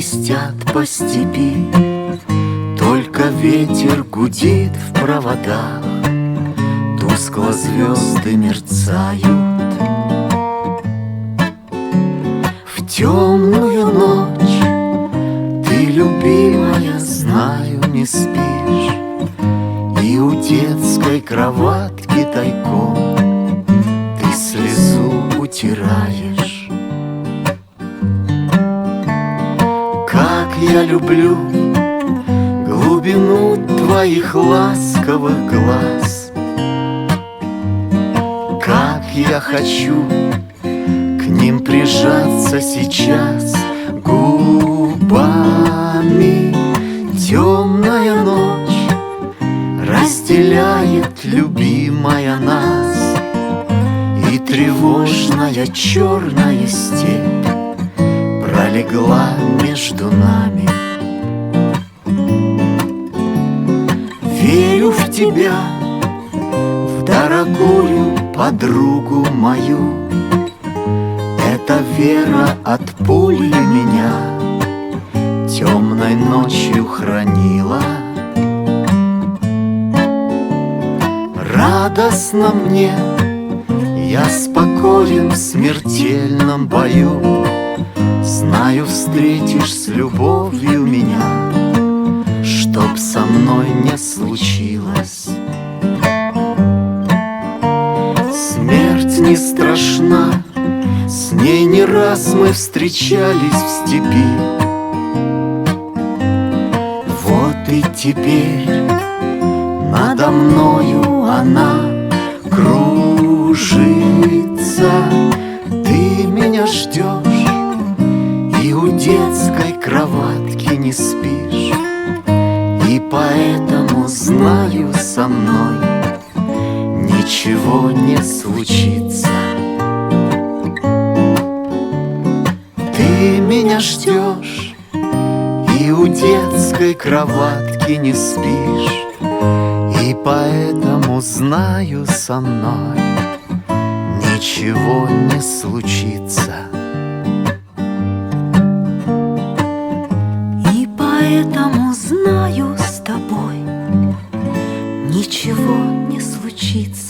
свистят по степи, только ветер гудит в проводах, тускло звезды мерцают. В темную ночь ты, любимая, знаю, не спишь, и у детской кроватки тайком ты слезу утираешь. Как я люблю глубину твоих ласковых глаз, как я хочу к ним прижаться сейчас губами. Темная ночь разделяет, любимая, нас, и тревожная черная степь пролегла между нами. Верю в тебя, в дорогую подругу мою. Эта вера от пули меня темной ночью хранила. Радостно мне, я спокоен в смертельном бою. Знаю, встретишь с любовью меня, чтоб со мной не случилось. Смерть не страшна, с ней не раз мы встречались в степи. Вот и теперь надо мною она кружится. Ты меня ждешь и у детской кроватки не спишь, и поэтому знаю, со мной ничего не случится. Ты меня ждешь и у детской кроватки не спишь, и поэтому знаю, со мной ничего не случится. И поэтому знаю, с тобой ничего не случится.